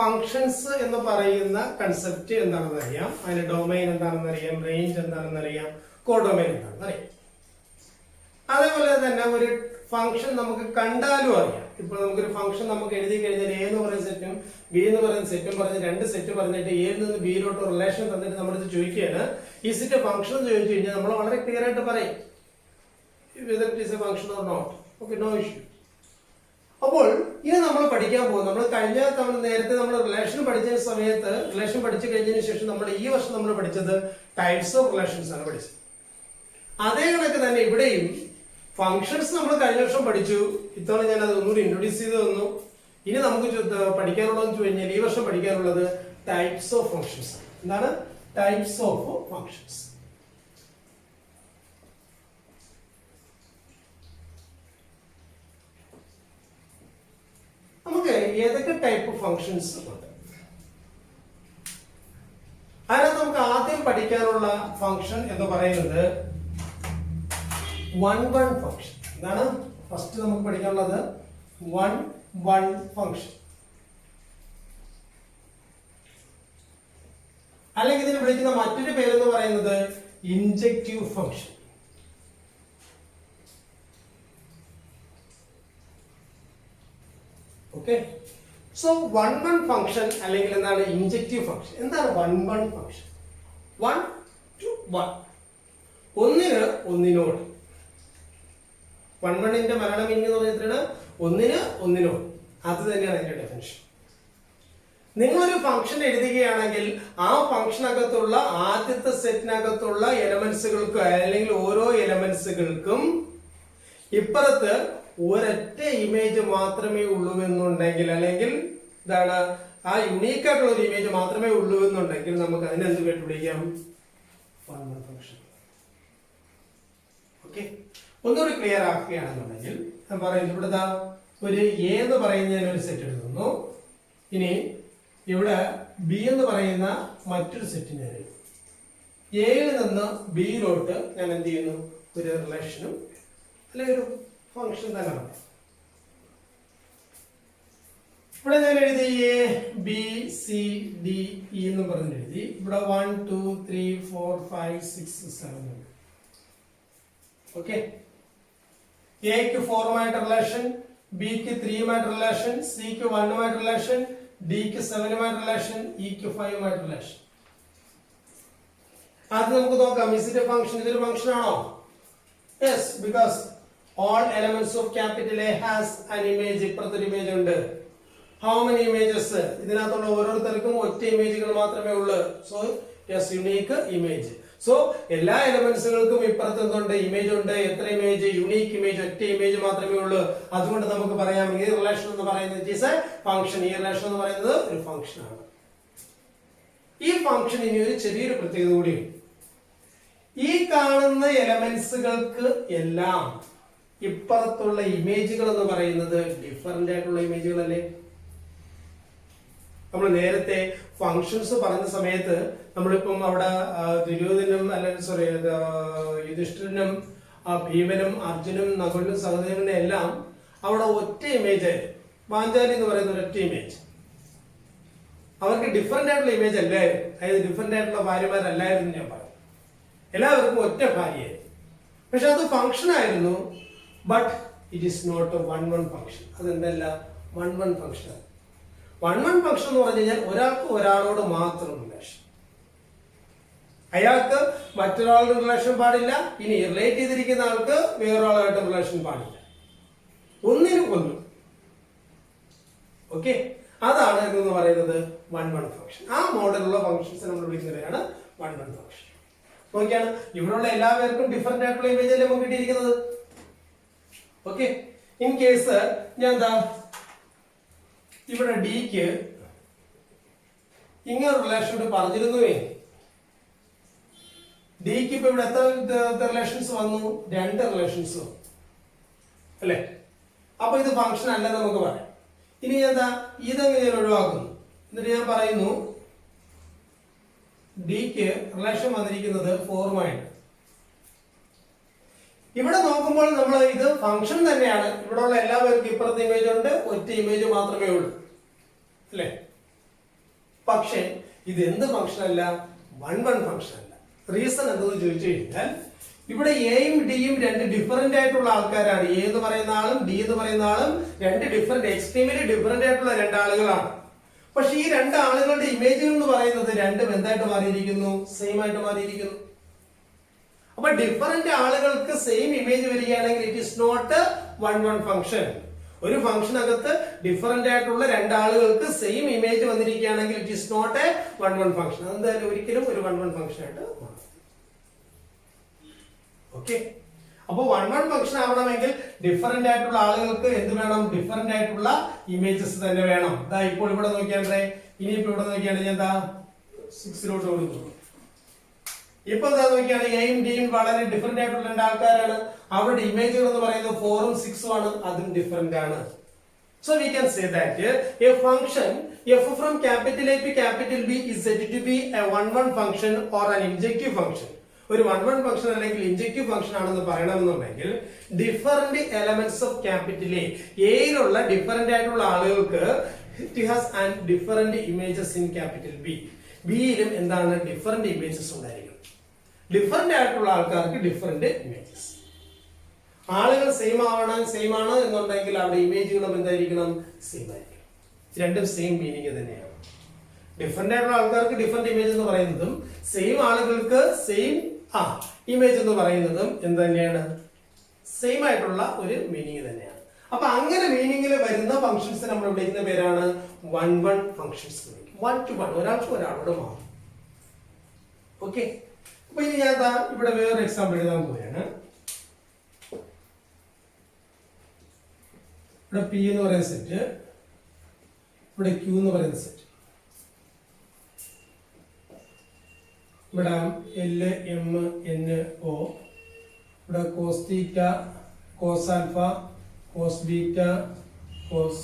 Functions എന്ന് പറയുന്ന concept എന്താണെന്ന് അറിയാം, അതിന്റെ ഡൊമൈൻ എന്താണെന്ന് അറിയാം, റേഞ്ച് എന്താണെന്ന് അറിയാം, കോഡൊമൈൻ എന്താണെന്ന് അറിയാം. അതേപോലെ തന്നെ ഒരു ഫംഗ്ഷൻ നമുക്ക് കണ്ടാലും അറിയാം. ഇപ്പൊ നമുക്കൊരു ഫംഗ്ഷൻ നമുക്ക് എഴുതി കഴിഞ്ഞാൽ എ എന്ന് പറയുന്ന സെറ്റും ബി എന്ന് പറയുന്ന സെറ്റും പറഞ്ഞ് രണ്ട് സെറ്റ് പറഞ്ഞിട്ട് എയിൽ നിന്ന് ബിയിലോട്ട് റിലേഷൻ തന്നിട്ട് നമ്മളിത് ചോദിക്കുകയാണ് ഈ സെറ്റ് ഫംഗ്ഷൻ എന്ന് ചോദിച്ചു കഴിഞ്ഞാൽ നമ്മൾ വളരെ ക്ലിയർ ആയിട്ട് പറയും whether it is a function or not. Okay, no issue. അപ്പോൾ ഇനി നമ്മൾ പഠിക്കാൻ പോകും, നമ്മൾ കഴിഞ്ഞ തവണ നേരത്തെ നമ്മൾ റിലേഷൻ പഠിച്ച സമയത്ത് റിലേഷൻ പഠിച്ചു കഴിഞ്ഞതിന് ശേഷം നമ്മൾ ഈ വർഷം നമ്മൾ പഠിച്ചത് ടൈപ്സ് ഓഫ് റിലേഷൻസ് ആണ് പഠിച്ചത്. അതേ കണക്ക് തന്നെ ഇവിടെയും ഫങ്ഷൻസ് നമ്മൾ കഴിഞ്ഞ വർഷം പഠിച്ചു. ഇത്തവണ ഞാൻ അത് ഒന്നുകൂടി ഇൻട്രൊഡ്യൂസ് ചെയ്ത് തന്നു. ഇനി നമുക്ക് പഠിക്കാനുള്ളതെന്ന് വെച്ച് കഴിഞ്ഞാൽ ഈ വർഷം പഠിക്കാനുള്ളത് ടൈപ്സ് ഓഫ് ഫങ്ഷൻസ്. എന്താണ് ടൈപ്സ് ഓഫ് ഫങ്ഷൻസ്? നമുക്ക് ഏതൊക്കെ ടൈപ്പ് ഫങ്ഷൻസ് ഉണ്ട്? അതിനകത്ത് നമുക്ക് ആദ്യം പഠിക്കാനുള്ള ഫങ്ഷൻ എന്ന് പറയുന്നത് വൺ വൺ ഫങ്ഷൻ. എന്താണ് ഫസ്റ്റ് നമുക്ക് പഠിക്കാനുള്ളത്? വൺ വൺ ഫങ്ഷൻ, അല്ലെങ്കിൽ ഇതിന് വിളിക്കുന്ന മറ്റൊരു പേരെന്ന് പറയുന്നത് injective function. Okay, so one one function അല്ലെങ്കിൽ എന്താണ് ഇൻജെക്റ്റീവ് ഫങ്ഷൻ? എന്താണ് one one function? One two one, ഒന്നിന് ഒന്നിനോട്. വൺ വണ്ണിന്റെ മലയാളം മീനിങ് എന്ന് പറഞ്ഞിട്ടാണ് ഒന്നിന് ഒന്നിനോട്. അത് തന്നെയാണ് അതിന്റെ ഡെഫിനിഷൻ. നിങ്ങളൊരു ഫംഗ്ഷൻ എഴുതുകയാണെങ്കിൽ ആ ഫംഗ്ഷനകത്തുള്ള ആദ്യത്തെ സെറ്റിനകത്തുള്ള എലമെന്റ്സുകൾക്ക് അല്ലെങ്കിൽ ഓരോ എലമെന്റ്സുകൾക്കും ഇപ്പുറത്ത് ഒരൊറ്റ ഇമേജ് മാത്രമേ ഉള്ളൂ എന്നുണ്ടെങ്കിൽ, അല്ലെങ്കിൽ ഇതാണ് ആ യുണീക്ക് ആയിട്ടുള്ള ഒരു ഇമേജ് മാത്രമേ ഉള്ളൂ എന്നുണ്ടെങ്കിൽ നമുക്ക് അതിനെ എന്ത് പേര് വിളിക്കാം? One one function. ഓക്കെ, ഒന്നുകൂടി ക്ലിയർ ആക്കുകയാണെന്നുണ്ടെങ്കിൽ ഞാൻ പറയുന്നത് ഇവിടെ ഒരു എ എന്ന് പറയുന്നതിന് ഒരു സെറ്റ് എടുക്കുന്നു. ഇനി ഇവിടെ ബി എന്ന് പറയുന്ന മറ്റൊരു സെറ്റിന് എയിൽ നിന്ന് ബിയിലോട്ട് ഞാൻ എന്ത് ചെയ്യുന്നു? ഒരു റിലേഷനും അല്ലെങ്കിൽ ഒരു ഫംഗ്ഷൻ തന്നെ പറയാം. ഇവിടെ ഞാൻ എഴുതി A B C D E എന്ന് പറഞ്ഞ് എഴുതി. ഇവിടെ 1 2 3 4 5 6 7. ഓക്കെ, എക്ക് 4 റിലേഷൻ, ബിക്ക് 3 റിലേഷൻ, സിക്ക് 1 റിലേഷൻ, ഡിക്ക് 7 റിലേഷൻ, ഇക്ക് 5 റിലേഷൻ. അത് നമുക്ക് നോക്കാം. ഇസിന്റെ ഫംഗ്ഷൻ ഇതൊരു ഫംഗ്ഷൻ ആണോ? Yes, because all elements of capital A has an image. ഇപ്പുറത്തൊരു ഇമേജ് ഉണ്ട്. How many images? ഇതിനകത്തുള്ള ഓരോരുത്തർക്കും ഒറ്റ ഇമേജുകൾ മാത്രമേ ഉള്ളൂ. So yes, unique image. So എല്ലാ എലമെന്റ്സുകൾക്കും ഇപ്പുറത്ത് എന്തുണ്ട്? ഇമേജ് ഉണ്ട്. എത്ര ഇമേജ്? യുണീക്ക് ഇമേജ്, ഒറ്റ ഇമേജ് മാത്രമേ ഉള്ളൂ. അതുകൊണ്ട് നമുക്ക് പറയാം ഈ റിലേഷൻ എന്ന് പറയുന്നത് ഇറ്റ് ഈസ് എ ഫംഗ്ഷൻ. ഈ റിലേഷൻ എന്ന് പറയുന്നത് ഒരു ഫംഗ്ഷൻ ആണ്. ഈ ഫംഗ്ഷൻ ഇനി ഒരു ചെറിയൊരു പ്രത്യേകത കൂടിയുണ്ട്. ഈ കാണുന്ന എലമെന്റ്സുകൾക്ക് എല്ലാം ഇപ്പുറത്തുള്ള ഇമേജുകൾ എന്ന് പറയുന്നത് ഡിഫറന്റ് ആയിട്ടുള്ള ഇമേജുകളല്ലേ? നമ്മൾ നേരത്തെ ഫങ്ഷൻസ് പറഞ്ഞ സമയത്ത് നമ്മളിപ്പം അവിടെ ദുര്യോധനും അല്ലെങ്കിൽ സോറി യുധിഷ്ഠിരനും ഭീമനും അർജുനും നകുലും സഹദേവനും എല്ലാം അവിടെ ഒറ്റ ഇമേജ് ആയിരുന്നു. പാഞ്ചാലി എന്ന് പറയുന്ന ഒരൊറ്റ ഇമേജ്. അവർക്ക് ഡിഫറന്റ് ആയിട്ടുള്ള ഇമേജ് അല്ലായിരുന്നു. അതായത് ഡിഫറന്റ് ആയിട്ടുള്ള ഭാര്യമാരല്ലായിരുന്നു ഞാൻ പറയും. എല്ലാവർക്കും ഒറ്റ ഭാര്യയായിരുന്നു. പക്ഷെ അത് ഫങ്ഷൻ ആയിരുന്നു. But it is not a one one function. അതെന്തല്ല one one function. One one function എന്ന് പറഞ്ഞു കഴിഞ്ഞാൽ ഒരാൾക്ക് ഒരാളോട് മാത്രം റിലേഷൻ. അയാൾക്ക് മറ്റൊരാളുടെ റിലേഷൻ പാടില്ല. ഇനി റിലേറ്റ് ചെയ്തിരിക്കുന്ന ആൾക്ക് വേറൊരാളായിട്ട് റിലേഷൻ പാടില്ല. ഒന്നിനും ഒന്നും. ഓക്കെ, അതാണ് എന്ന് പറയുന്നത് വൺ വൺ ഫംഗ്ഷൻ. ആ മോഡലുള്ള ഫംഗ്ഷൻസ് നമ്മൾ വിളിക്കുന്നവരാണ് വൺ വൺ ഫംഗ്ഷൻ. നോക്കിയാണ് ഇവിടെയുള്ള എല്ലാവർക്കും ഡിഫറെന്റ് ആയിട്ടുള്ള ഇമേജ് അല്ലേ നമുക്ക് കിട്ടിയിരിക്കുന്നത്. ഓക്കെ, ഇൻ കേസ് ഞാൻ എന്താ ഇവിടെ ഡിക്ക് ഇങ്ങനെ റിലേഷൻ പറഞ്ഞിരുന്നുവേ. ഡിക്ക് ഇപ്പൊ ഇവിടെ എത്ര റിലേഷൻസ് വന്നു? 2 റിലേഷൻസ് വന്നു അല്ലെ? അപ്പൊ ഇത് ഫംഗ്ഷൻ അല്ലെന്ന് നമുക്ക് പറയാം. ഇനി എന്താ ഇതങ്ങ് ഞാൻ ഒഴിവാക്കുന്നു. എന്നിട്ട് ഞാൻ പറയുന്നു ഡിക്ക് റിലേഷൻ വന്നിരിക്കുന്നത് 4 ഇവിടെ നോക്കുമ്പോൾ നമ്മൾ ഇത് ഫംഗ്ഷൻ തന്നെയാണ്. ഇവിടെ ഉള്ള എല്ലാവർക്കും ഇപ്പുറത്തെ ഇമേജ് ഉണ്ട്, ഒറ്റ ഇമേജ് മാത്രമേ ഉള്ളൂ അല്ലെ? പക്ഷെ ഇത് എന്ത് ഫംഗ്ഷൻ അല്ല? 1-1 ഫംഗ്ഷൻ അല്ല. റീസൺ എന്തെന്ന് ചോദിച്ചു കഴിഞ്ഞാൽ ഇവിടെ എയും ഡിയും രണ്ട് ഡിഫറെന്റ് ആയിട്ടുള്ള ആൾക്കാരാണ്. എ എന്ന് പറയുന്ന ആളും ഡി എന്ന് പറയുന്ന ആളും രണ്ട് ഡിഫറെന്റ് എക്സ്ട്രീമിലി ഡിഫറെന്റ് ആയിട്ടുള്ള രണ്ടാളുകളാണ്. പക്ഷെ ഈ രണ്ട് ആളുകളുടെ ഇമേജുകൾ എന്ന് പറയുന്നത് രണ്ടും എന്തായിട്ട് മാറിയിരിക്കുന്നു? സെയിം ആയിട്ട് മാറിയിരിക്കുന്നു. അപ്പൊ ഡിഫറെന്റ് ആളുകൾക്ക് സെയിം ഇമേജ് വരികയാണെങ്കിൽ ഇറ്റ് ഈസ് നോട്ട് 1-1 ഫംഗ്ഷൻ. ഒരു ഫംഗ്ഷനകത്ത് ഡിഫറെന്റ് ആയിട്ടുള്ള രണ്ടാളുകൾക്ക് സെയിം ഇമേജ് വന്നിരിക്കുകയാണെങ്കിൽ it is not a 1-1 function. അതെന്തായാലും ഒരിക്കലും ഒരു 1-1 ഫംഗ്ഷൻ ആയിട്ട് മാറും. ഓക്കെ, അപ്പൊ 1-1 ഫംഗ്ഷൻ ആവണമെങ്കിൽ ഡിഫറെന്റ് ആയിട്ടുള്ള ആളുകൾക്ക് എന്ത് വേണം? ഡിഫറെന്റ് ആയിട്ടുള്ള ഇമേജസ് തന്നെ വേണം. ഇതാ ഇപ്പോൾ ഇവിടെ നോക്കിയാണ്ടേ, ഇനിയിപ്പോ ഇവിടെ നോക്കിയാണെങ്കിൽ എന്താ 6 കൊടുക്കുന്നു. ഇപ്പൊ എന്താ നോക്കിയാണ് എയും ഡിയും വളരെ ഡിഫറെന്റ് ആയിട്ടുള്ള രണ്ട് ആൾക്കാരാണ്. അവരുടെ ഇമേജുകൾ എന്ന് പറയുന്നത് 4ഉം 6ഉം ആണ്. അതും ഡിഫറെന്റ് ആണ്. So we can say that a function f from capital A to capital B is said to be a 1-1 function or an injective function. ഒരു 1-1 ഫംഗ്ഷൻ അല്ലെങ്കിൽ ഇൻജക്റ്റീവ് ഫംഗ്ഷൻ ആണെന്ന് പറയണമെന്നുണ്ടെങ്കിൽ ഡിഫറെന്റ് എലമെന്റ്സ് ഓഫ് ക്യാപിറ്റൽ എയിലുള്ള different ആയിട്ടുള്ള ആളുകൾക്ക് it has and different images in capital B. ബിയിലും എന്താണ്? Different images ഉണ്ടായിരിക്കും. ഡിഫറെന്റ് ആയിട്ടുള്ള ആൾക്കാർക്ക് ഡിഫറെന്റ് ഇമേജസ്. ആളുകൾ സെയിം ആണ് എന്നുണ്ടെങ്കിൽ അവിടെ ഇമേജുകളും എന്തായിരിക്കണം? സെയിം ആയിരിക്കും. രണ്ടും സെയിം മീനിങ് തന്നെയാണ്. ഡിഫറെന്റ് ആയിട്ടുള്ള ആൾക്കാർക്ക് ഡിഫറെന്റ് ഇമേജ് എന്ന് പറയുന്നതും സെയിം ആളുകൾക്ക് സെയിം ഇമേജ് എന്ന് പറയുന്നതും എന്ത് തന്നെയാണ്? സെയിം ആയിട്ടുള്ള ഒരു മീനിങ് തന്നെയാണ്. അപ്പൊ അങ്ങനെ മീനിങ്ങിൽ വരുന്ന ഫംഗ്ഷൻസ് നമ്മൾ വിളിക്കുന്ന പേരാണ് 1-1 ഫംഗ്ഷൻസ്. 1-to-1, ഒരാൾക്ക് ഒരാളോട് മാറും. ഓക്കെ, അപ്പൊ ഇനി ഞാൻ ഇവിടെ വേറൊരു എക്സാമ്പിൾ എഴുതാൻ പോവുകയാണ്. ഇവിടെ പി എന്ന് പറയുന്ന സെറ്റ്, ഇവിടെ ക്യൂ എന്ന് പറയുന്ന സെറ്റ്, ഇവിടെ എല് എം എൻ ഒ, ഇവിടെ cos theta, cos alpha, cos beta, cos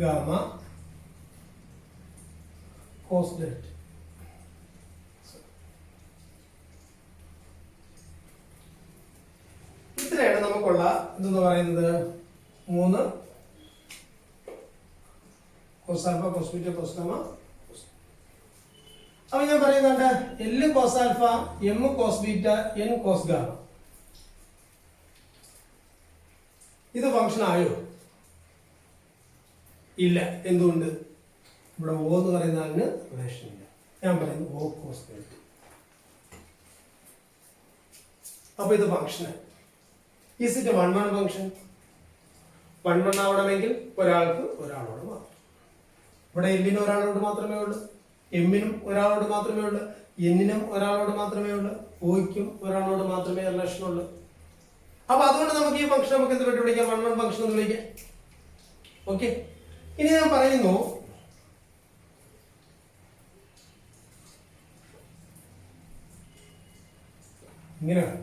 gamma, cos delta. ഇത്രയാണ് നമുക്കുള്ള എന്തെന്ന് പറയുന്നത് 3 cos alpha, cos beta, cos gamma. അപ്പൊ ഞാൻ പറയുന്നുണ്ട് L cos alpha, M cos beta, N cos gamma. ഇത് ഫംഗ്ഷൻ ആയോ? ഇല്ല. എന്തുകൊണ്ട്? ഇവിടെ ഓ എന്ന് പറയുന്ന ആളിന് റിലേഷൻ ഇല്ല. ഞാൻ പറയുന്നു ഓ കോസ് ഡെൽറ്റ. അപ്പൊ ഇത് ഫംഗ്ഷൻ. Is it 1-1 function? 1-1 ആവണമെങ്കിൽ ഒരാൾക്ക് ഒരാളോട് മാത്രം. ഇവിടെ എല്ലിന് ഒരാളോട് മാത്രമേ ഉള്ളൂ, എമ്മിനും ഒരാളോട് മാത്രമേ ഉള്ളൂ, എന്നിനും ഒരാളോട് മാത്രമേ ഉള്ളൂ, ഓയ്ക്കും ഒരാളോട് മാത്രമേ റിലേഷൻ ഉള്ളൂ. അപ്പൊ അതുകൊണ്ട് നമുക്ക് ഈ ഫംഗ്ഷൻ നമുക്ക് എന്ത് പറ്റി വിളിക്കാം? 1-1 ഫംഗ്ഷൻ എന്ന് വിളിക്കാം. ഓക്കെ, ഇനി ഞാൻ പറയുന്നു ഇങ്ങനെയാണ്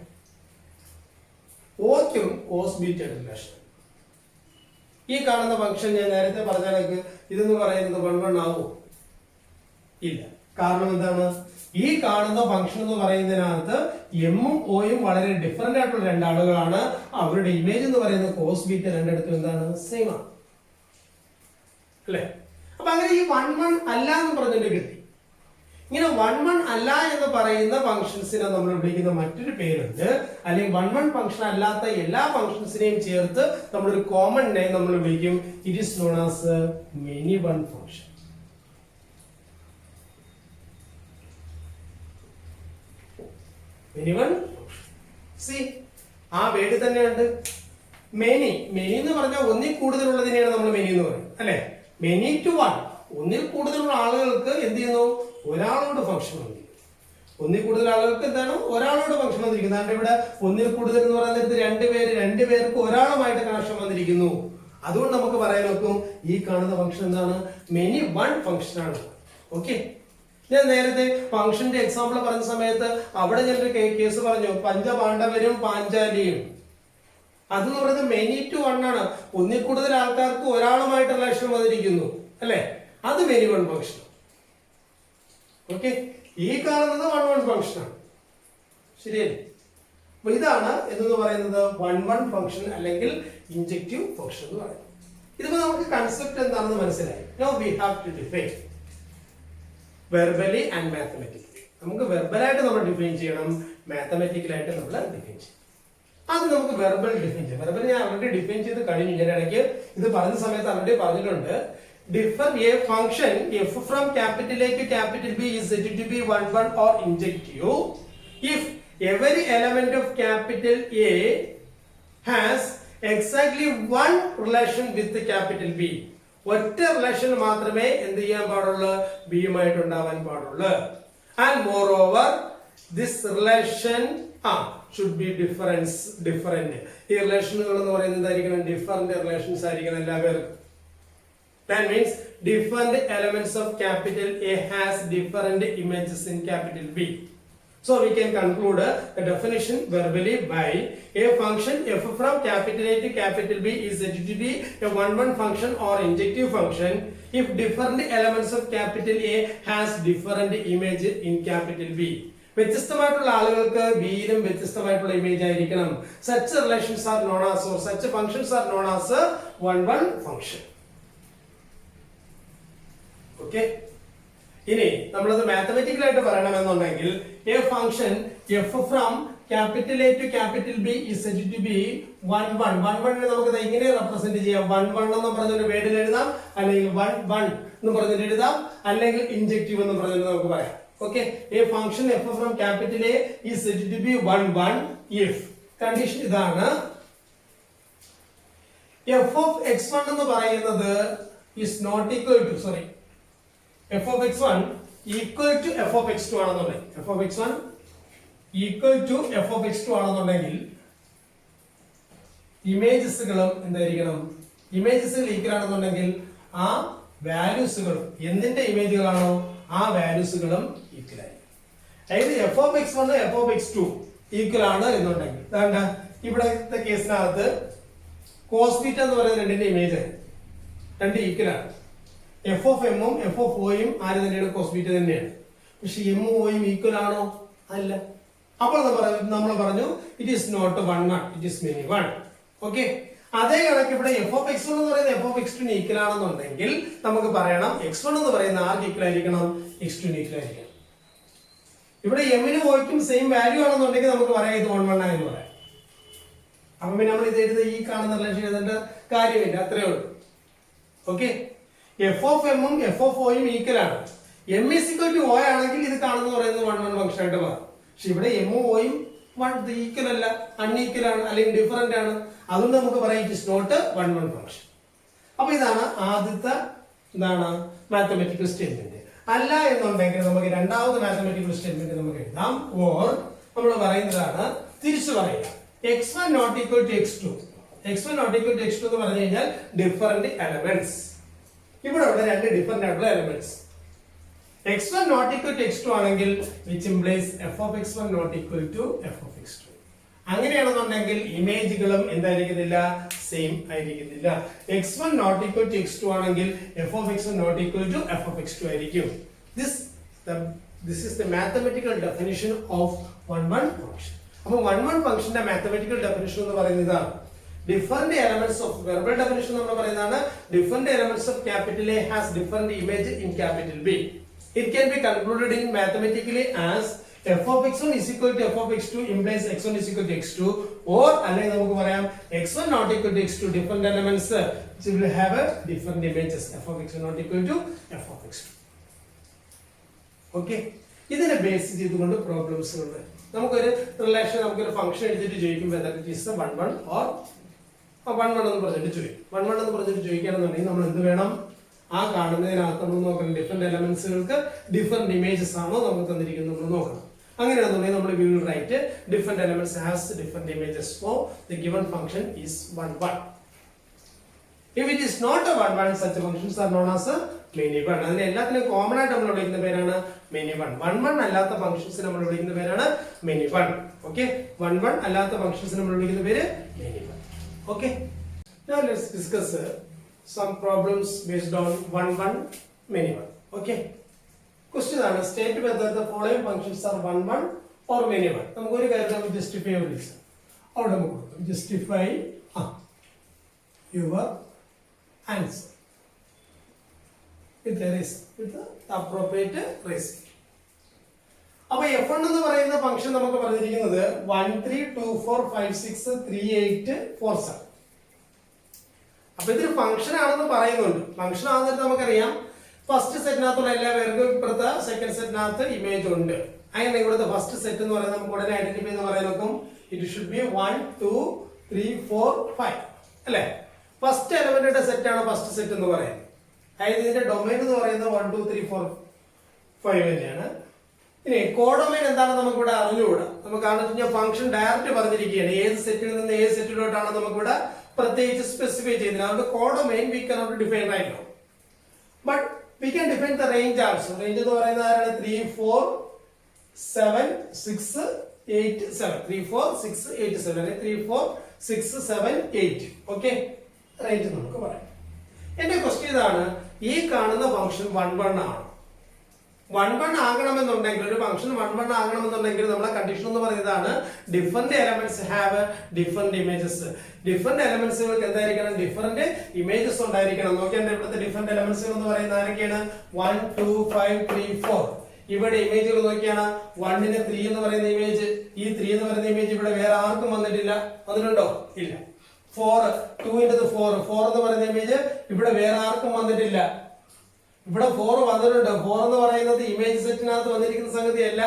ഓയ്ക്കും കോസ് ബീറ്റ റിലേഷൻ. ഈ കാണുന്ന ഫംഗ്ഷൻ ഞാൻ നേരത്തെ പറഞ്ഞ കണക്ക് ഇതെന്ന് പറയുന്നത് 1-1 ആവോ? ഇല്ല. കാരണം എന്താണ്? ഈ കാണുന്ന ഫംഗ്ഷൻ എന്ന് പറയുന്നതിനകത്ത് എമ്മും ഓയും വളരെ ഡിഫറെന്റ് ആയിട്ടുള്ള രണ്ടാളുകളാണ്. അവരുടെ ഇമേജ് എന്ന് പറയുന്ന കോസ് ബീറ്റ രണ്ടിടത്തും എന്താണ്? സെയിം ആണ്. അല്ലെ? അപ്പൊ അങ്ങനെ ഈ 1-1 അല്ല എന്ന് പറഞ്ഞിട്ട് കിട്ടി. ഇങ്ങനെ 1-1 അല്ല എന്ന് പറയുന്ന ഫംഗ്ഷൻസിനെ നമ്മൾ വിളിക്കുന്ന മറ്റൊരു പേരുണ്ട്. അല്ലെങ്കിൽ 1-1 ഫംഗ്ഷൻ അല്ലാത്ത എല്ലാ ഫംഗ്ഷൻസിനെയും ചേർത്ത് നമ്മളൊരു കോമൺ നെയിം നമ്മൾ വിളിക്കും. It is known as many one function. Many one C ആ വേർഡ് തന്നെയുണ്ട്. മെനി എന്ന് പറഞ്ഞാൽ ഒന്നിൽ കൂടുതലുള്ളതിനെയാണ് നമ്മൾ മെനി എന്ന് പറയുന്നത്. അല്ലെ? മെനി ടു വൺ, ഒന്നിൽ കൂടുതലുള്ള ആളുകൾക്ക് എന്ത് ചെയ്യുന്നു? ഒരാളോട് ഫംഗ്ഷൻ വന്നിരിക്കും. ഒന്നിൽ കൂടുതൽ ആളുകൾക്ക് എന്താണ്? ഒരാളോട് ഫംഗ്ഷൻ വന്നിരിക്കുന്നത്. അതുകൊണ്ട് ഇവിടെ ഒന്നിൽ കൂടുതൽ എന്ന് പറയുന്നത് രണ്ട് പേർക്ക് ഒരാളുമായിട്ട് കണക്ഷൻ വന്നിരിക്കുന്നു. അതുകൊണ്ട് നമുക്ക് പറയാൻ നോക്കും ഈ കാണുന്ന ഫംഗ്ഷൻ എന്താണ്? മെനി വൺ ഫംഗ്ഷൻ ആണ്. ഓക്കെ, ഞാൻ നേരത്തെ ഫംഗ്ഷന്റെ എക്സാമ്പിൾ പറഞ്ഞ സമയത്ത് അവിടെ ഞാനൊരു കേസ് പറഞ്ഞു, പഞ്ചപാണ്ഡവരും പാഞ്ചാലിയും. അതെന്ന് പറയുന്നത് മെനി ടു വൺ ആണ്. ഒന്നിൽ കൂടുതൽ ആൾക്കാർക്ക് ഒരാളുമായിട്ട് റിലേഷൻ വന്നിരിക്കുന്നു. അല്ലെ? അത് മെനി വൺ ഫംഗ്ഷൻ. ഓക്കെ, ഈ കാണുന്നത് 1-1 ഫംഗ്ഷൻ ആണ്. ശരിയല്ലേ? അപ്പൊ ഇതാണ് എന്ന് പറയുന്നത് 1-1 ഫംഗ്ഷൻ അല്ലെങ്കിൽ ഇൻജക്റ്റീവ് ഫംഗ്ഷൻ എന്ന് പറയുന്നത്. ഇതിപ്പോ നമുക്ക് കൺസെപ്റ്റ് എന്താണെന്ന് മനസ്സിലായി. Now we have to define. Verbally and mathematically. നമുക്ക് വെർബലായിട്ട് നമ്മൾ ഡിഫൈൻ ചെയ്യണം, മാത്തമാറ്റിക്കലായിട്ട് നമ്മൾ ഡിഫൈൻ ചെയ്യണം. അത് നമുക്ക് വെർബൽ ഡിഫൈൻ ചെയ്യാം. വെർബൽ ഞാൻ ഓൾറെഡി ഡിഫൈൻ ചെയ്ത് കഴിഞ്ഞു. ഞാൻ ഇടയ്ക്ക് ഇത് പറഞ്ഞ സമയത്ത് ഓൾറെഡി പറഞ്ഞിട്ടുണ്ട്. Differ a function f from capital A to capital B is said to be 1 1 or injective if every element of capital A has exactly one relation with the capital B. ഒറ്റ relation മാത്രമേ എന്ത് ചെയ്യാൻ പാടുള്ളൂ, ബിയുമായിട്ട് ഉണ്ടാവാൻ പാടുള്ളൂ. And more over this relation should be different. ഈ റിലേഷനുകൾ എന്ന് പറയുന്നത് എന്തായിരിക്കണം, ഡിഫറന്റ് റിലേഷൻസ് ആയിരിക്കണം എല്ലാവരും. That means different elements of capital A has different images in capital B. So we can conclude the definition verbally by a function f from capital A to capital B is said to be a 1 1 function or injective function if different elements of capital A has different image in capital B. വ്യത്യസ്തമായിട്ടുള്ള ആളുകൾക്ക് ബിയിലും വ്യത്യസ്തമായിട്ടുള്ള image ആയിരിക്കണം. Such relations are known as, or such functions are known as a 1 1 function. Okay, ഇനി നമ്മളത് mathematical ആയിട്ട് പറയണമെന്നുണ്ടെങ്കിൽ a function f from capital A to capital B is said to be 1 1. 1 1 നമുക്ക് ഇങ്ങനെ റെപ്രസെന്റ് ചെയ്യാം. 1 1 എന്ന് പറഞ്ഞ ഒരു വേർഡിൽ എഴുതാം, അല്ലെങ്കിൽ 1 1 എന്ന് പറഞ്ഞിട്ട് എഴുതാം, അല്ലെങ്കിൽ ഇൻജെക്റ്റീവ് എന്ന് പറഞ്ഞിട്ട് നമുക്ക് പറയാം. Okay, a function f from capital A is said to be 1 1 if condition ഇതാണ്. എഫ് ഓഫ് x1 എന്ന് പറയുന്നത് is not equal to, sorry, f of x1 equal to f of x2 ആണെന്നുണ്ടെങ്കിൽ, f of x1 equal to f of x2 ആണെന്നുണ്ടെങ്കിൽ ഇമേജസുകളും എന്തായിരിക്കണം, ഇമേജസുകൾ equal ആണെന്നുണ്ടെങ്കിൽ ആ വാല്യൂസുകളും എന്തിന്റെ ഇമേജുകളാണോ ആ വാല്യൂസുകളും ഈക്വൽ ആയിരിക്കും. അതായത് f of x1 f of x2 equal ആണ് എന്നുണ്ടെങ്കിൽ, അതാണ്ട് ഇവിടത്തെ കേസിനകത്ത് കോസ് ബീറ്റ എന്ന് പറയുന്ന രണ്ടിന്റെ ഇമേജ് രണ്ട് ഈക്വൽ ആണ്. എഫ് ഓഫ് എമ്മും എഫ് ഓഫ് ഒയും ആര് തന്നെയാണ്, കോസ് ബീറ്റ തന്നെയാണ്. പക്ഷെ എമ്മും ഒയും ഈക്വൽ ആണോ, അല്ല. അപ്പോൾ നമ്മൾ പറഞ്ഞു it is not 1 1, it is many 1. Okay, അതേ കണക്ക് ഇവിടെ എഫ് ഓഫ് x1 എന്ന് പറയുന്നത് എഫ് ഓഫ് x2 ഈക്വൽ ആണെന്നുണ്ടെങ്കിൽ നമുക്ക് പറയണം x1 എന്ന് പറയുന്ന ആർക്ക് ഈക്വൽ ആയിരിക്കണം, x2 ഈക്വൽ ആയിരിക്കണം. ഇവിടെ എമ്മിനും ഒയ്ക്കും സെയിം വാല്യൂ ആണെന്നുണ്ടെങ്കിൽ നമുക്ക് പറയാം ഇത് 1 1 ആണെന്ന് പറയാം. അപ്പൊ പിന്നെ നമ്മൾ ഇത് എഴുതുന്ന ഈ കാണുന്ന റിലേഷൻ എഴുതേണ്ട കാര്യമില്ല, അത്രേ ഉള്ളൂ. ഓക്കെ, എഫ് ഓഫ് എമ്മും എഫ് ഓഫ് ഒയും ഈക്വൽ ആണ്. M is equal to O ആണെങ്കിൽ ഇത് കാണുന്ന പറയുന്നത് 1 1 ഫംഗ്ഷൻ ആയിട്ട് മാറും. പക്ഷെ ഇവിടെ എമ്മും ഒയും ഈക്വൽ അല്ല, അൺഈക്വൽ ആണ്, അല്ലെങ്കിൽ ഡിഫറന്റ് ആണ്. അതുകൊണ്ട് നമുക്ക് പറയാം ഇറ്റ് ഇസ് നോട്ട് 1 1 ഫംഗ്ഷൻ. അപ്പൊ ഇതാണ് ആദ്യത്തെ എന്താണ് മാത്തമാറ്റിക്കൽ സ്റ്റേറ്റ്മെന്റ്. അല്ല എന്നുണ്ടെങ്കിൽ നമുക്ക് രണ്ടാമത് മാത്തമാറ്റിക്കൽ സ്റ്റേറ്റ്മെന്റ് നമുക്ക് എഴുതാം. ഓർ നമ്മൾ പറയുന്നതാണ് തിരിച്ചു പറയുക, x1 not equal to x2. x1 not equal to x2 എന്ന് പറഞ്ഞു കഴിഞ്ഞാൽ ഡിഫറന്റ് എലമെന്റ്സ്. ഇവിടെ രണ്ട് ഡിഫറന്റ് ആയിട്ടുള്ള elements. x1 not equal to x2 ആണെങ്കിൽ which implies f of x1 not equal to f of x2. അങ്ങനെയാണെന്നുണ്ടെങ്കിൽ ഇമേജുകളും എന്തായിരിക്കുന്നില്ല, സെയിം ആയിരിക്കുന്നില്ല. x1 not equal to x2 ആണെങ്കിൽ f of x1 not equal to f of x2 ആയിരിക്കും. This is the mathematical definition of 1 1 function. അപ്പോൾ 1 1 ഫംഗ്ഷന്റെ mathematical definition എന്ന് പറയുന്നത് ഇതാണ്. Different elements of verbal definition നമ്മൾ പറയുന്നതാണ് different elements of capital A has different image in capital B. It can be concluded in mathematically as f of x1 is equal to f of x2 implies x1 is equal to x2, or അല്ലെങ്കിൽ നമുക്ക് പറയാം x1 not equal to x2 different elements which will have a different images. f of x1 not equal to f of x2. Okay, ഇതിനെ base ചെയ്തുകൊണ്ട് problems ഉണ്ട്. നമുക്കൊരു relation, നമുക്കൊരു function എടുത്തിട്ട് ചോദിക്കും whether it is 1 1 or 1 1 എന്ന് പറഞ്ഞിട്ട് ചോദിക്കും. 1 1 എന്ന് പറഞ്ഞിട്ട് ചോദിക്കുകയാണെന്നുണ്ടെങ്കിൽ നമ്മൾ എന്ത് വേണം, ആ കാണുന്നതിനകത്ത് നമ്മൾ നോക്കണം ഡിഫറെന്റ് എലമെന്റ്സുകൾക്ക് ഡിഫറെന്റ് ഇമേജസ് ആണോ നമുക്ക് തന്നിരിക്കുന്നത് നമ്മൾ നോക്കണം. അങ്ങനെയാണെന്നുണ്ടെങ്കിൽ നമ്മൾ we will write different elements has different images for the given function is 1 1. If it is not a 1 1, such functions are known as many 1. അതിനെ എല്ലാത്തിനും കോമൺ ആയിട്ട് നമ്മൾ വിളിക്കുന്ന പേരാണ് many 1. 1 1 അല്ലാത്ത ഫംഗ്ഷൻസ് നമ്മൾ വിളിക്കുന്ന പേരാണ് many 1. ഓക്കെ, 1 1 അല്ലാത്ത ഫംഗ്ഷൻസ് നമ്മൾ വിളിക്കുന്ന പേര് many 1. Okay, now let's discuss some problems based on 1 1 many 1. Okay, question ആണ് state whether the following functions are 1 1 or many 1. നമുക്ക് ഒരു കാര്യം നമുക്ക് justify വിളിക്കാം. അവിടെ നമുക്ക് justify your answer. with the reason, with the appropriate reason. അപ്പോൾ f1 എന്ന് പറയുന്ന ഫംഗ്ഷൻ നമുക്ക് പറഞ്ഞിരിക്കുന്നത് 1 3 2 4 5 6 3 8 4 7. അപ്പൊ ഇതൊരു ഫംഗ്ഷൻ ആണെന്ന് പറയുന്നുണ്ട്. ഫംഗ്ഷൻ ആണെന്ന് നമുക്കറിയാം ഫസ്റ്റ് സെറ്റിനകത്തുള്ള എല്ലാ പേർക്കും ഇപ്പുറത്തെ സെക്കൻഡ് സെറ്റിനകത്ത് ഇമേജ് ഉണ്ട്. അങ്ങനെ ഇവിടുത്തെ ഫസ്റ്റ് സെറ്റ് എന്ന് പറയുന്നത് നമുക്ക് ഉടനെ ഐഡന്റിഫൈ എന്ന് പറയാൻ നോക്കും. ഇറ്റ് ഷുഡ് ബി 1 2 3 4 5 അല്ലേ? ഫസ്റ്റ് എലമെന്റിന്റെ സെറ്റ് ആണ് ഫസ്റ്റ് സെറ്റ് എന്ന് പറയുന്നത്. അതായത് ഇതിന്റെ ഡൊമൈൻ എന്ന് പറയുന്നത് 1 2 3 4 5 തന്നെയാണ്. ഇനി കോഡൊമൈൻ എന്താണെന്ന് നമുക്ക് ഇവിടെ അറിഞ്ഞുകൂടാ. നമുക്ക് കാണുന്ന ഫംഗ്ഷൻ ഡയറക്റ്റ് പറഞ്ഞിരിക്കുകയാണ് ഏത് സെറ്റിൽ നിന്ന് ഏത് സെറ്റിലോട്ടാണ് നമുക്കിവിടെ പ്രത്യേകിച്ച് സ്പെസിഫൈ ചെയ്യുന്നത്. അതുകൊണ്ട് codomain we cannot define right now, but we can define the range also. Range എന്ന് പറയുന്നത് ആരാണ്? 3 4 7 6 8 7 3 4 6 8 7 അല്ലെങ്കിൽ 3 4 6 7 8. ഓക്കെ, റേഞ്ച് നമുക്ക് പറയാം. എന്റെ ക്വസ്റ്റ്യൻ ഇതാണ്, ഈ കാണുന്ന ഫംഗ്ഷൻ 1 1 ആണ്. 1 1 ആകണമെന്നുണ്ടെങ്കിൽ ഒരു ഫംഗ്ഷൻ 1 1 ആകണമെന്നുണ്ടെങ്കിൽ നമ്മളെ കണ്ടീഷൻ എന്ന് പറയുന്നതാണ് different elements have different images. Different എലമെന്റ്സുകൾക്ക് എന്തായിരിക്കണം? ഡിഫറെന്റ് ഇമേജസ് ഉണ്ടായിരിക്കണം. നോക്കിയാൽ ഇവിടുത്തെ ഡിഫറെന്റ് എലമെന്റ്സുകൾ എന്ന് പറയുന്നത് ആരൊക്കെയാണ്? 1 2 5 3 4. ഇവിടെ ഇമേജുകൾ നോക്കിയാണ് 1ന് 3 എന്ന് പറയുന്ന ഇമേജ്, ഈ 3 എന്ന് പറയുന്ന ഇമേജ് ഇവിടെ വേറെ ആർക്കും വന്നിട്ടില്ല. വന്നിട്ടുണ്ടോ? ഇല്ല. 4 2 into 4 4 എന്ന് പറയുന്ന ഇമേജ് ഇവിടെ വേറെ ആർക്കും വന്നിട്ടില്ല. ഇവിടെ 4 വന്നിട്ടുണ്ട്. 4 എന്ന് പറയുന്നത് ഇമേജ് സെറ്റിനകത്ത് വന്നിരിക്കുന്ന സംഗതിയല്ല.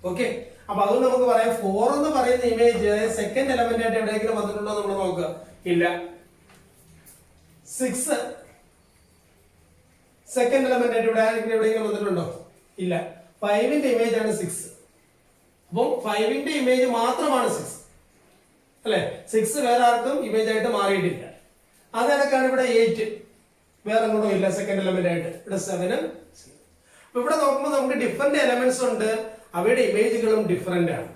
ഓക്കെ, അപ്പൊ അത് നമുക്ക് പറയാം 4 എന്ന് പറയുന്ന ഇമേജ് സെക്കൻഡ് എലമെന്റ് ആയിട്ട് എവിടെയെങ്കിലും വന്നിട്ടുണ്ടോ നമ്മൾ നോക്കുക. ഇല്ല. 6 സെക്കൻഡ് എലമെന്റ് ആയിട്ട് ഇവിടെ എവിടെയെങ്കിലും വന്നിട്ടുണ്ടോ? ഇല്ല. 5ന്റെ ഇമേജ് ആണ് 6. അപ്പം 5ന്റെ ഇമേജ് മാത്രമാണ് 6 അല്ലെ? 6 വേറെ ആർക്കും ഇമേജ് ആയിട്ട് മാറിയിട്ടില്ല. അതേക്കാണ് ഇവിടെ 8 വേറെ ഒന്നും ഇല്ല സെക്കൻഡ് എലമെന്റ് ആയിട്ട്. ഇവിടെ 7. അപ്പൊ ഇവിടെ നോക്കുമ്പോൾ നമുക്ക് ഡിഫറെന്റ് എലമെന്റ്സ് ഉണ്ട്, അവയുടെ ഇമേജുകളും ഡിഫറെന്റ് ആണ്.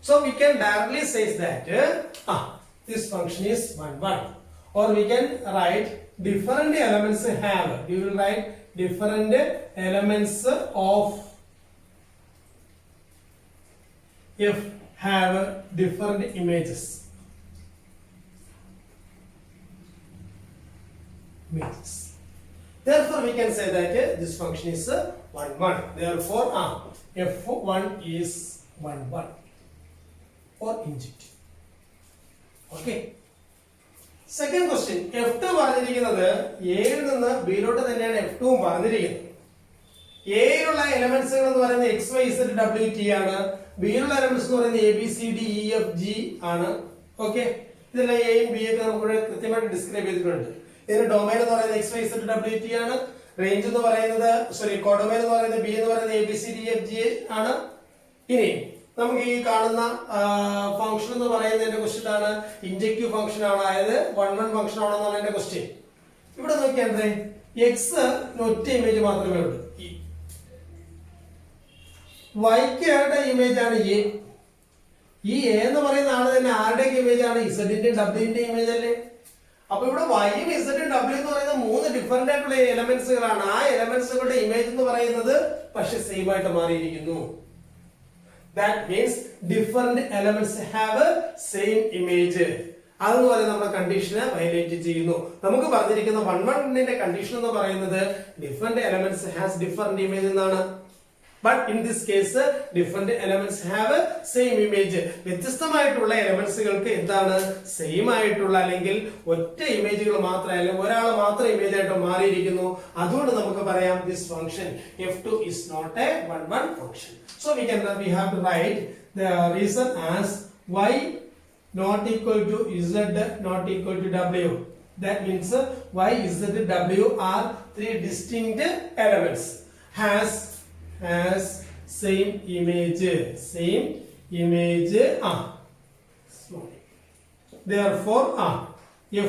So we can directly says that this function is 1 1, or we can write different elements have. We will write different elements of f have different images. Therefore we can say that this function is 1 1. Therefore f1 is 1 1 for injective. Okay. Second question, f2 പറഞ്ഞിരിക്കുന്നത് എയിൽ നിന്ന് ബിയിലോട്ട് തന്നെയാണ് f2 പറഞ്ഞിരിക്കുന്നത്. എയിലുള്ള എലമെന്റ്സുകൾ എന്ന് പറയുന്നത് x y z w t ആണ്. ബിയിലുള്ള elements എന്ന് പറയുന്നത് a b c d e f g ആണ്. ഓക്കെ, ഇതെല്ലാം എയും ബി ഒക്കെ നമുക്ക് കൃത്യമായിട്ട് ഡിസ്ക്രൈബ് ചെയ്തിട്ടുണ്ട്. ഇതിന്റെ ഡൊമൈൻ എന്ന് പറയുന്നത് x y z w t ആണ്. റേഞ്ച് എന്ന് പറയുന്നത് കോഡൊമൈൻ എന്ന് പറയുന്നത് ബി എന്ന് പറയുന്നത് a b c d e f g ആണ്. ഇനി നമുക്ക് ഈ കാണുന്ന ഫംഗ്ഷൻ എന്ന് പറയുന്നതിന്റെ ക്വസ്റ്റ്യൻ ആണ് ഇൻജക്റ്റീവ് ഫംഗ്ഷൻ ആണ്, അതായത് 1 1 ഫംഗ്ഷൻ ആണെന്നാണ് എന്റെ ക്വസ്റ്റ്യൻ. ഇവിടെ നോക്കിയാൽ എക്സ് ഒറ്റ ഇമേജ് മാത്രമേ ഉള്ളൂ. വൈയുടെ ഇമേജ് ആണ് എ. ഈ എ എന്ന് പറയുന്ന ആള് തന്നെ ആരുടെയൊക്കെ ഇമേജ് ആണ്? ഇസഡിന്റെ ഡബ്ല്യൂന്റെ ഇമേജ് അല്ലേ? അപ്പൊ ഇവിടെ വൈയും ഇസഡും ഡബ്ല്യൂ എന്ന് പറയുന്ന 3 ഡിഫറെന്റ് ആയിട്ടുള്ള എലമെന്റ്സുകളാണ്. ആ എലമെന്റ്സുകളുടെ ഇമേജ് എന്ന് പറയുന്നത് പക്ഷെ സെയിം ആയിട്ട് മാറിയിരിക്കുന്നു. That means different elements have a same image. അതുപോലെ നമ്മുടെ കണ്ടീഷനെ വയലേറ്റ് ചെയ്യുന്നു. നമുക്ക് പറഞ്ഞിരിക്കുന്ന 1 1ന്റെ കണ്ടീഷൻ എന്ന് പറയുന്നത് different elements has different image എന്നാണ്. But in this case different elements have same image. വ്യത്യസ്തമായിട്ടുള്ള എലമെന്റ്സുകൾക്ക് എന്താണ് സെയിം ആയിട്ടുള്ള അല്ലെങ്കിൽ ഒറ്റ ഇമേജുകൾ മാത്രം അല്ലെങ്കിൽ ഒരാൾ മാത്രം ഇമേജ് ആയിട്ട് മാറിയിരിക്കുന്നു. അതുകൊണ്ട് നമുക്ക് പറയാം this function f2 is not a 1 1 function. So we have to write the reason as y not equal to z not equal to w. That means y, z, w are 3 distinct elements has same image small. Therefore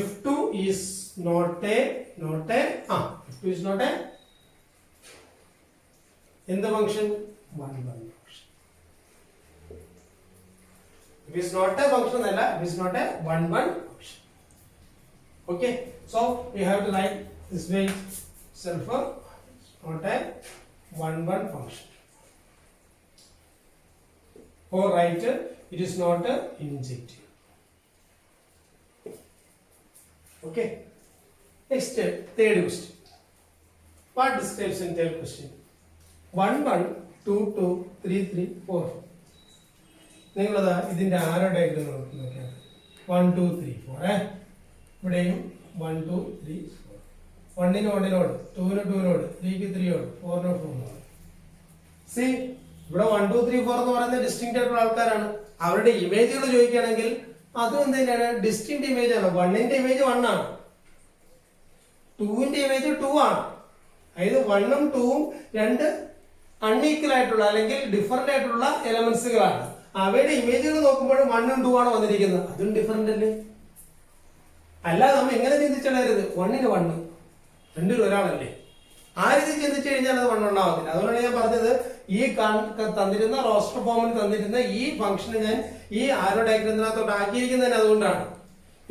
f2 is not a f2 is not a in the function 1 1 function. It is not a function alla, it is not a 1 1 function. Okay, so we have to write this way itself not a 1 1 function, or write it is not a injective. Okay, next third question. What describes entire question? 1 1 2 2 3 3 4. നിങ്ങളതാ ഇതിന്റെ ആരോ diagram നോക്കിയാൽ 1 2 3 4 ഇവിടെയും 1 2 3 4 1 ന് 1 നോട് 2 ന് 2 നോട് 3 ക്ക് 3 നോട് 4 ന് 4 നോട്. സി ഇവിടെ 1 2 3 4 എന്ന് പറയുന്നത് ഡിസ്റ്റിങ്ക്റ്റ് ആയിട്ടുള്ള ആൾക്കാരാണ്. അവരുടെ ഇമേജുകൾ ചോദിക്കുകയാണെങ്കിൽ അതും എന്ത് തന്നെയാണ്, ഡിസ്റ്റിങ്ക്റ്റ് ഇമേജ് ആണ്. 1 ന്റെ ഇമേജ് 1 ആണ്, 2 ന്റെ ഇമേജ് 2 ആണ്. അതായത് 1 ഉം 2 ഉം രണ്ട് അൺഈക്വൽ ആയിട്ടുള്ള അല്ലെങ്കിൽ ഡിഫറന്റ് ആയിട്ടുള്ള എലമെന്റ്സുകളാണ്. അവയുടെ ഇമേജുകൾ നോക്കുമ്പോഴും 1 ഉം 2 ആണ് വന്നിരിക്കുന്നത്. അതും ഡിഫറന്റ് അല്ലേ? അല്ലാതെ നമ്മൾ എങ്ങനെ ചിന്തിച്ചത് 1 ന് 1 രണ്ടുപേരും ഒരാളല്ലേ? ആ രീതി ചിന്തിച്ചു കഴിഞ്ഞാൽ അത് 1 ഉണ്ടാവത്തില്ല. അതുകൊണ്ടാണ് ഞാൻ പറഞ്ഞത് ഈ തന്നിരുന്ന റോസ്റ്റർ ഫോമിൽ തന്നിരുന്ന ഈ ഫംഗ്ഷന് ഞാൻ ഈ ആരോ ഡയഗ്രത്തിനകത്തോട്ട് ആക്കിയിരിക്കുന്നതിന് അതുകൊണ്ടാണ്.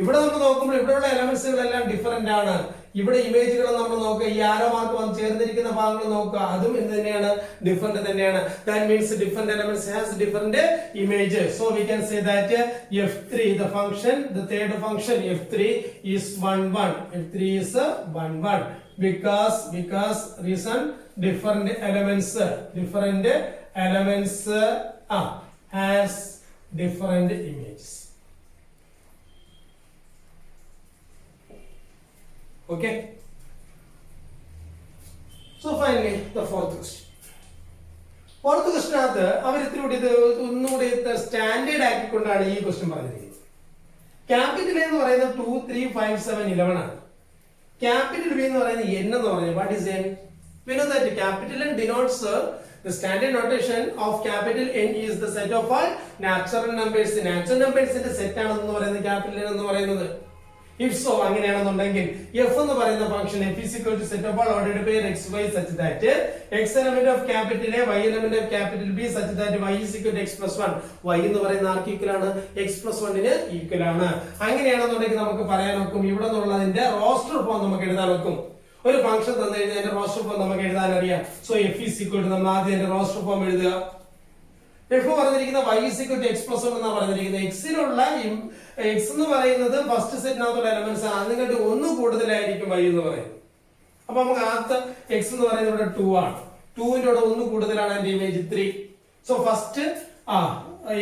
ഇവിടെ നമ്മൾ നോക്കുമ്പോൾ ഇവിടെയുള്ള എലമെന്റ്സുകളെല്ലാം ഡിഫറന്റ് ആണ്. ഇവിടെ ഇമേജുകൾ നമ്മൾ നോക്കുക, ഈ ആരോ മാർക്ക് വന്ന് ചേർന്നിരിക്കുന്ന ഭാഗങ്ങൾ നോക്കുക, അതും എന്ത് തന്നെയാണ്, ഡിഫറന്റ് തന്നെയാണ്. That means different elements has different image. So we can say that f3 the function, the third function f3 is 1 1. f3 is 1 1 because reason different elements has different images. Okay, so finally the fourth question. Fourth question അത് അവർ ഇത്തിരി ഇത് ഒന്നുകൂടി standard ആക്കിക്കൊണ്ടാണ് ഈ question പറഞ്ഞിരിക്കുന്നത്. Capital എന്ന് പറയുന്നത് 2 3 5 7 11 ആണ്. Capital B എന്ന് പറയുന്നത് n എന്ന് പറയുന്നത് what is n? We know that capital N denotes the standard notation of capital N is the set of all natural numbers. Natural numbers ന്റെ സെറ്റ് ആണെന്ന് പറയുന്നത് ക്യാപിറ്റൽ N എന്ന് പറയുന്നത്. If so, അങ്ങനെയാണെന്നുണ്ടെങ്കിൽ f എന്ന് പറയുന്ന function f is equal to set of all ordered pair x y such that x element of capital A, y element of capital B such that y is equal to x plus 1. y എന്ന് പറയുന്ന ആർക്ക് equal ആണ്? x plus 1 ന് equal ആണ്. അങ്ങനെയാണെന്നുണ്ടെങ്കിൽ നമുക്ക് പറയാൻ ഒക്കും ഇവിടെ നിന്നുള്ളതിന്റെ roster form നമുക്ക് എഴുതാൻ ഒക്കും. ഒരു ഫംഗ്ഷൻ തന്നു കഴിഞ്ഞാൽ അതിന്റെ റോസ്റ്റർ ഫോം നമുക്ക് എഴുതാൻ അറിയാം. So f is equal to നമ്മൾ ആദ്യം അതിന്റെ റോസ്റ്റർ ഫോം എഴുതുക. f പറഞ്ഞിരിക്കുന്ന y is equal to x plus 1 എന്നാണ് പറഞ്ഞിരിക്കുന്നത്. x നുള്ള x എന്ന് പറയുന്നത് ഫസ്റ്റ് സെറ്റിനകത്തുള്ള എലമെന്റ്സ് ആണ്. അതിനെക്കാട്ടി ഒന്ന് കൂടുതലായിരിക്കും y എന്ന് പറയുന്നത്. അപ്പൊ നമുക്ക് ആദ്യത്തെ x എന്ന് പറയുന്നത് ഇവിടെ 2 ആണ്. 2 ന്റെ കൂടെ ഒന്ന് കൂടുതലാണ് അതിന്റെ ഇമേജ് 3. സോ ഫസ്റ്റ്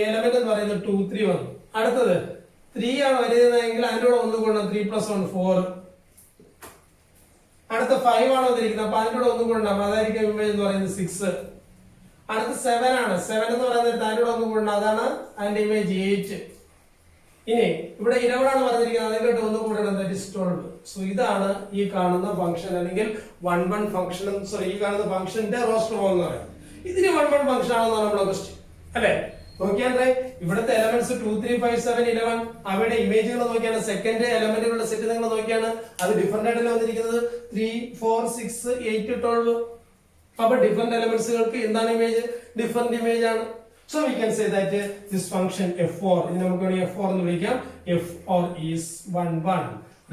എലമെന്റ് എന്ന് പറയുന്നത് 2 3 വന്നു. അടുത്തത് 3 ആണ് വരുന്നതെങ്കിൽ അതിന്റെ കൂടെ ഒന്ന് കൂടണം 3 + 1 4. അടുത്ത 5 ആണ് വന്നിരിക്കുന്നത്. അപ്പൊ അതിന്റെ കൂടെ ഒന്ന് കൂടണം, അതായിരിക്കും ഇമേജ് എന്ന് പറയുന്നത് 6. അടുത്ത 7 ആണ്. 7 എന്ന് പറയുന്നത് അതിന്റെ കൂടെ ഒന്ന് കൂടണം, അതാണ് അതിന്റെ ഇമേജ് 8. ഇനി ഇവിടെ 11 ആണ് പറഞ്ഞിരിക്കുന്നത്, അതിലോട്ട് ഒന്ന് കൂടണം, ദാറ്റ് ഈസ് 12. സോ ഇതാണ് ഈ കാണുന്ന ഫംഗ്ഷൻ അല്ലെങ്കിൽ 1 1 ഫംഗ്ഷൻ, സോറി ഈ കാണുന്ന ഫംഗ്ഷന്റെ റോസ്റ്റർ ഫോം എന്ന് പറയുന്നത്. ഇതിന് 1 1 ഫംഗ്ഷൻ ആണെന്നാണ് നമ്മുടെ ക്വസ്റ്റ്യൻ അല്ലേ? നോക്കിയാണ്ടേ ഇവിടുത്തെ എലമെന്റ്സ് 2 3 5 7 11 അവയുടെ ഇമേജുകൾ നോക്കിയാണ്, സെക്കൻഡ് എലമെന്റുകളുടെ സെറ്റ് നിങ്ങൾ നോക്കിയാണ്, അത് ഡിഫറന്റ് ആയിട്ടല്ലേ വന്നിരിക്കുന്നത്. 3 4 6 8 12. അപ്പൊ ഡിഫറന്റ് എലമെന്റ്സുകൾക്ക് എന്താണ് ഇമേജ്? ഡിഫറന്റ് ഇമേജ് ആണ്. So we can say that this function f4, ഇതിനെ നമുക്ക് f4 എന്ന് വിളിക്കാം. f4 is 1 1.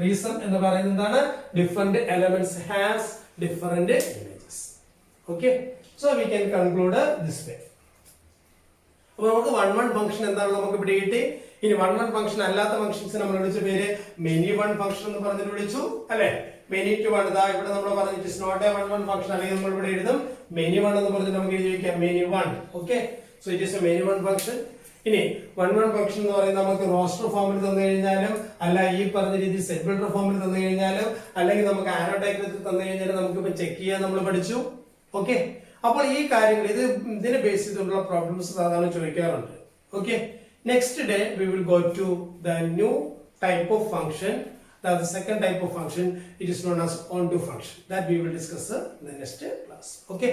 Reason എന്ന് പറയുന്നത് എന്താണ്? Different elements has different images. Okay, so we can conclude this way. അപ്പോൾ നമുക്ക് 1 1 ഫംഗ്ഷൻ എന്താണ് നമുക്ക് ഇവിടെ കിട്ടി. ഇനി 1 1 ഫംഗ്ഷൻ അല്ലാത്ത ഫംഗ്ഷൻസ് നമ്മൾ വിളിച്ച പേര് മെനി 1 ഫംഗ്ഷൻ എന്ന് പറഞ്ഞിട്ട് വിളിച്ചു അല്ലെ? മെനി ടു 1 ഇതാ ഇവിടെ നമ്മൾ പറഞ്ഞു it is not a 1 1 function, അല്ലെങ്കിൽ നമ്മൾ ഇവിടെ എഴുതും മെനി 1 എന്ന് പറഞ്ഞിട്ട് നമുക്ക് എഴുതി വെക്കാം many 1. Okay, so it is A many 1 function. ഇനി 1 1 ഫംഗ്ഷൻ എന്ന് പറയുന്നത് നമുക്ക് റോസ്റ്റർ ഫോമിൽ തന്നു കഴിഞ്ഞാലും അല്ല ഈ പറഞ്ഞ രീതി സെറ്റ് ബിൽഡർ ഫോമിൽ തന്നു കഴിഞ്ഞാലും അല്ലെങ്കിൽ നമുക്ക് ആരോ ഡയഗ്രത്തിൽ തന്നു കഴിഞ്ഞാലും നമുക്ക് ഇപ്പൊ ചെക്ക് ചെയ്യാൻ നമ്മൾ പഠിച്ചു. ഓക്കെ, അപ്പോൾ ഈ കാര്യങ്ങൾ ഇതിനെ ബേസ് ചെയ്തിട്ടുള്ള പ്രോബ്ലംസ് സാധാരണ ചോദിക്കാറുണ്ട്. Okay, next day we will go to the new type of function. The second type of function, it is known as onto function, that we will discuss in the next class. Okay.